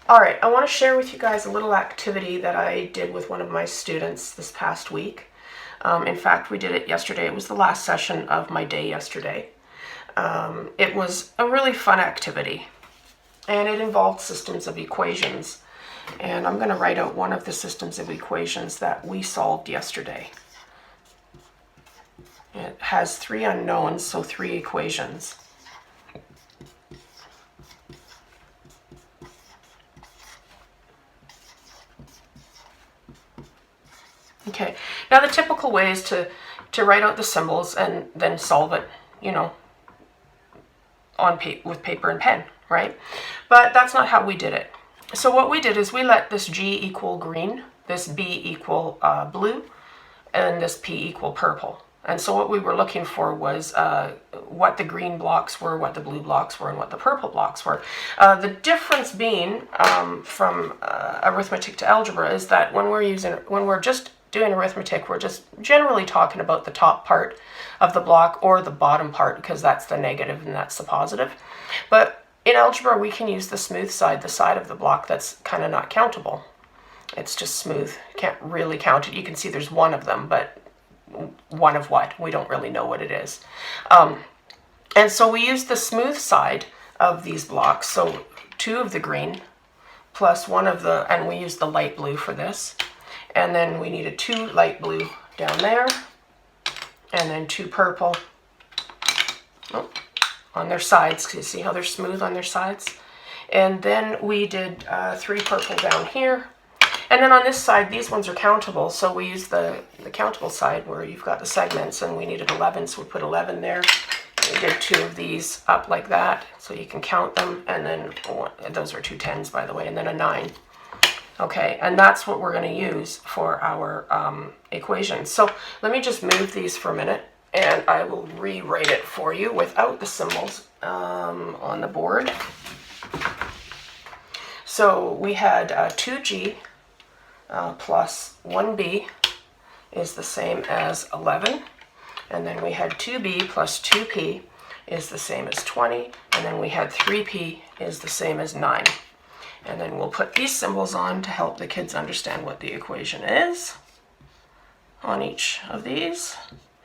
All right, I want to share with you guys a little activity that I did with one of my students this past week. In fact, we did it yesterday. It was the last session of my day yesterday. It was a really fun activity, and it involved systems of equations. And I'm going to write out one of the systems of equations that we solved yesterday. It has 3 unknowns, so 3 equations. Okay, now the typical way is to write out the symbols and then solve it, with paper and pen, right? But that's not how we did it. So what we did is we let this G equal green, this B equal blue, and this P equal purple. And so what we were looking for was what the green blocks were, what the blue blocks were, and what the purple blocks were. The difference being from arithmetic to algebra is that when we're just doing arithmetic, we're just generally talking about the top part of the block or the bottom part, because that's the negative and that's the positive. But in algebra, we can use the smooth side, the side of the block that's kind of not countable. It's just smooth. Can't really count it. You can see there's one of them, but one of what? We don't really know what it is. And so we use the smooth side of these blocks. So 2 of the green plus 1 of the, and we use the light blue for this. And then we needed 2 light blue down there, and then 2 purple on their sides. You see how they're smooth on their sides? And then we did 3 purple down here. And then on this side, these ones are countable, so we use the countable side where you've got the segments, and we needed 11, so we put 11 there. We did 2 of these up like that, so you can count them, and then those are 2 10s, by the way, and then a 9. Okay, and that's what we're going to use for our equation. So let me just move these for a minute, and I will rewrite it for you without the symbols on the board. So we had 2G plus 1B is the same as 11. And then we had 2B plus 2P is the same as 20. And then we had 3P is the same as 9. And then we'll put these symbols on to help the kids understand what the equation is on each of these.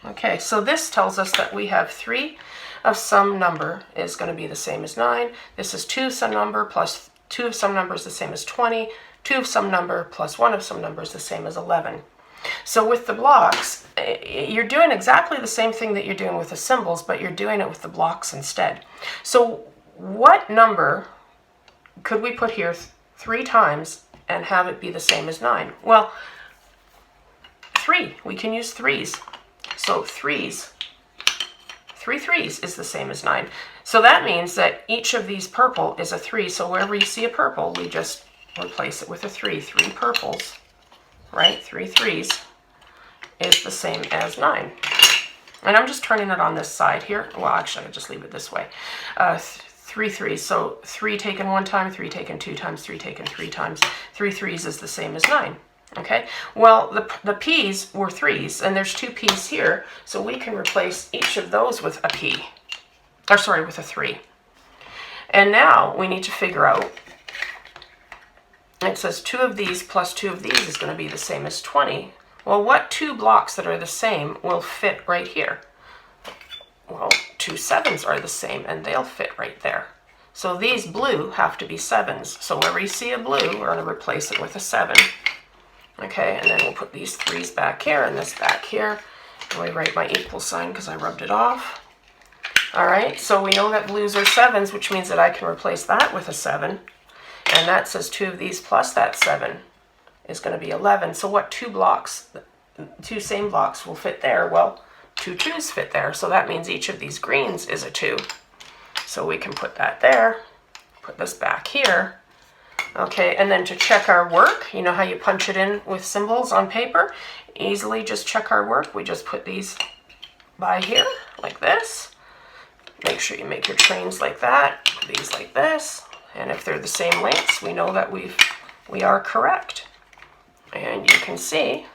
Okay, so this tells us that we have 3 of some number is going to be the same as 9. This is 2 of some number plus 2 of some number is the same as 20. 2 of some number plus 1 of some number is the same as 11. So with the blocks, you're doing exactly the same thing that you're doing with the symbols, but you're doing it with the blocks instead. So what number could we put here 3 times and have it be the same as 9? Well, 3. We can use 3s. So 3 3s is the same as 9. So that means that each of these purple is a 3. So wherever you see a purple, we just replace it with a 3. 3 purples, right? 3 3s is the same as 9. And I'm just turning it on this side here. Well, actually, I'll just leave it this way. 3 3s. So 3 taken 1 time, 3 taken 2 times, 3 taken 3 times. 3 3s is the same as 9. Okay, well, the P's were 3s, and there's 2 P's here, so we can replace each of those with a P. Or sorry, with a 3. And now we need to figure out, it says 2 of these plus 2 of these is going to be the same as 20. Well, what 2 blocks that are the same will fit right here? Well, 2 7s are the same, and they'll fit right there. So these blue have to be 7s. So wherever you see a blue, we're going to replace it with a 7. Okay, and then we'll put these 3s back here and this back here. And we write my equal sign because I rubbed it off. All right, so we know that blues are 7s, which means that I can replace that with a 7. And that says 2 of these plus that 7 is going to be 11. So what 2 blocks, 2 same blocks will fit there? Well, 2 2s fit there. So that means each of these greens is a 2. So we can put that there, put this back here. Okay, and then to check our work, you know how you punch it in with symbols on paper? Easily just check our work. We just put these by here, like this. Make sure you make your trains like that, these like this. And if they're the same lengths, we know that we are correct. And you can see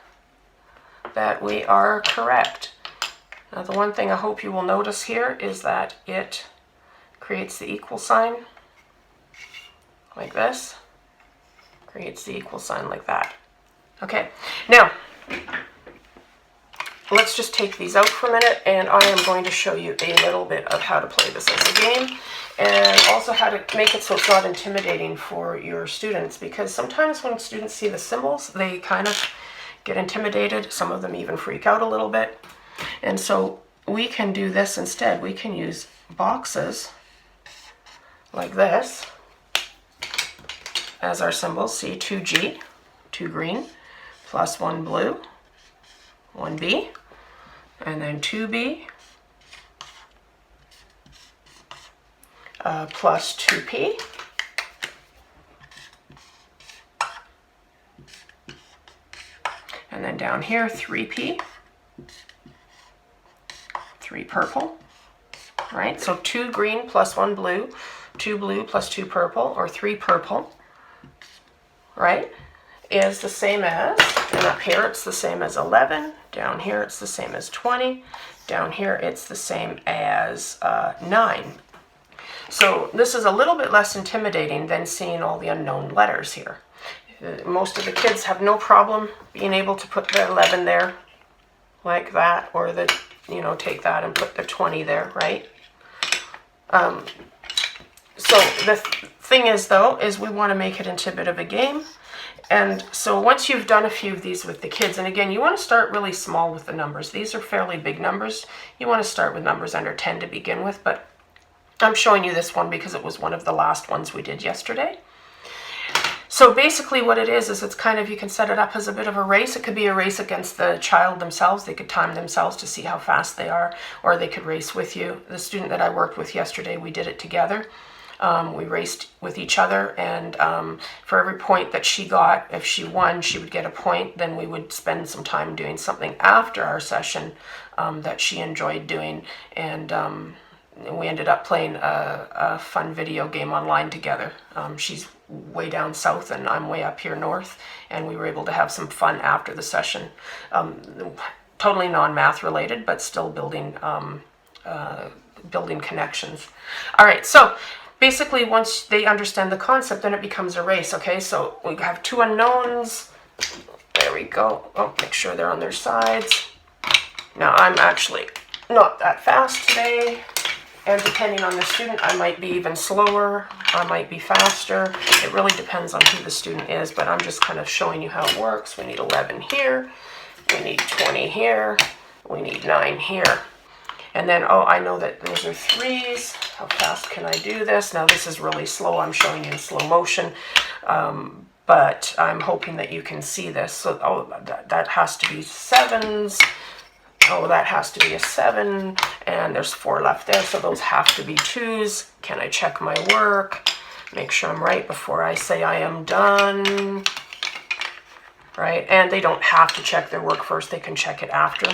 that we are correct. Now the one thing I hope you will notice here is that it creates the equal sign like this. Creates the equal sign like that. Okay, now let's just take these out for a minute, and I am going to show you a little bit of how to play this as a game, and also how to make it so it's not intimidating for your students, because sometimes when students see the symbols, they kind of get intimidated. Some of them even freak out a little bit. And so we can do this instead. We can use boxes like this as our symbols. See, 2G, 2 green, plus 1 blue, 1B, and then 2B, plus 2P, and then down here 3P, 3 purple, right? So 2 green plus 1 blue, 2 blue plus 2 purple, or 3 purple, right, is the same as, and up here it's the same as 11, down here it's the same as 20, down here it's the same as 9. So this is a little bit less intimidating than seeing all the unknown letters here. Most of the kids have no problem being able to put the 11 there like that, or the, you know, take that and put the 20 there, right? So the thing is, though, is we want to make it into a bit of a game. And so once you've done a few of these with the kids, and again, you want to start really small with the numbers. These are fairly big numbers. You want to start with numbers under 10 to begin with, but I'm showing you this one because it was one of the last ones we did yesterday. So basically what it is it's kind of, you can set it up as a bit of a race. It could be a race against the child themselves. They could time themselves to see how fast they are, or they could race with you. The student that I worked with yesterday, we did it together. We raced with each other, and for every point that she got, if she won, she would get a point. Then we would spend some time doing something after our session that she enjoyed doing, and we ended up playing a fun video game online together. She's way down south and I'm way up here north, and we were able to have some fun after the session. Totally non-math related, but still building connections. All right, so basically once they understand the concept, then it becomes a race, okay? So we have 2 unknowns. There we go. Oh, make sure they're on their sides. Now I'm actually not that fast today, and depending on the student, I might be even slower, I might be faster. It really depends on who the student is, but I'm just kind of showing you how it works. We need 11 here, we need 20 here, we need 9 here. And then, oh, I know that those are 3s. How fast can I do this? Now this is really slow. I'm showing you in slow motion, but I'm hoping that you can see this. So, oh, that has to be 7s. Oh, that has to be a 7, and there's 4 left there, so those have to be 2s. Can I check my work? Make sure I'm right before I say I am done. Right, and they don't have to check their work first, they can check it after.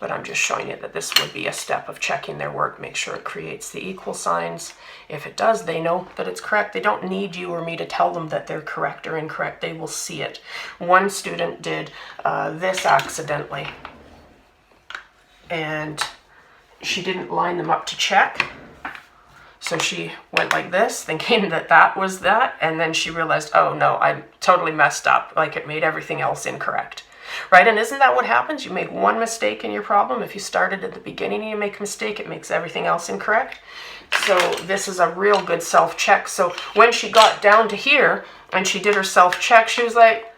But I'm just showing you that this would be a step of checking their work. Make sure it creates the equal signs. If it does, they know that it's correct. They don't need you or me to tell them that they're correct or incorrect. They will see it. One student did this accidentally, and she didn't line them up to check. So she went like this, thinking that that was that, and then she realized, oh no, I totally messed up. Like, it made everything else incorrect. Right, and isn't that what happens? You make one mistake in your problem. If you started at the beginning and you make a mistake, it makes everything else incorrect. So this is a real good self-check. So when she got down to here and she did her self-check, she was like,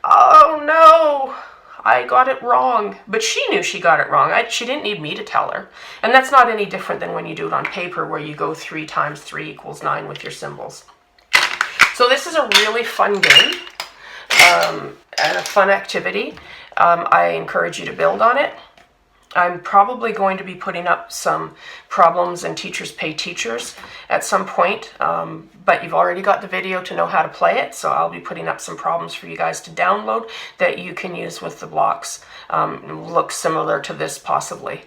oh no, I got it wrong. But she knew she got it wrong. She didn't need me to tell her. And that's not any different than when you do it on paper, where you go 3 times 3 equals 9 with your symbols. So this is a really fun game. And a fun activity. I encourage you to build on it. I'm probably going to be putting up some problems in Teachers Pay Teachers at some point, but you've already got the video to know how to play it, so I'll be putting up some problems for you guys to download that you can use with the blocks. Look similar to this possibly,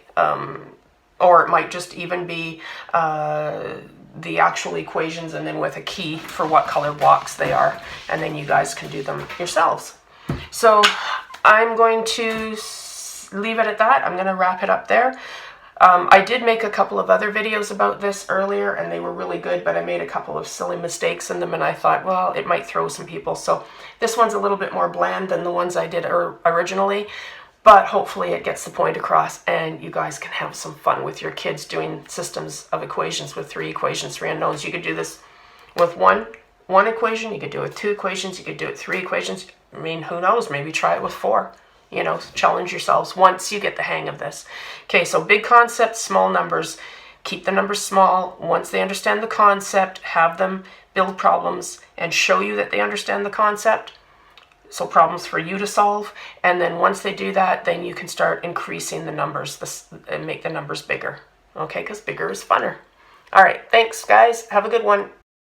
or it might just even be the actual equations and then with a key for what color blocks they are, and then you guys can do them yourselves. So I'm going to leave it at that. I'm going to wrap it up there. I did make a couple of other videos about this earlier, and they were really good, but I made a couple of silly mistakes in them, and I thought, well, it might throw some people. So this one's a little bit more bland than the ones I did originally, but hopefully it gets the point across, and you guys can have some fun with your kids doing systems of equations with 3 equations, 3 unknowns. You could do this with one equation, you could do it with 2 equations, you could do it 3 equations. I mean, who knows, maybe try it with 4. You know, challenge yourselves once you get the hang of this. Okay, so big concepts, small numbers. Keep the numbers small. Once they understand the concept, have them build problems and show you that they understand the concept. So problems for you to solve. And then once they do that, then you can start increasing the numbers and make the numbers bigger. Okay, because bigger is funner. All right, thanks guys. Have a good one.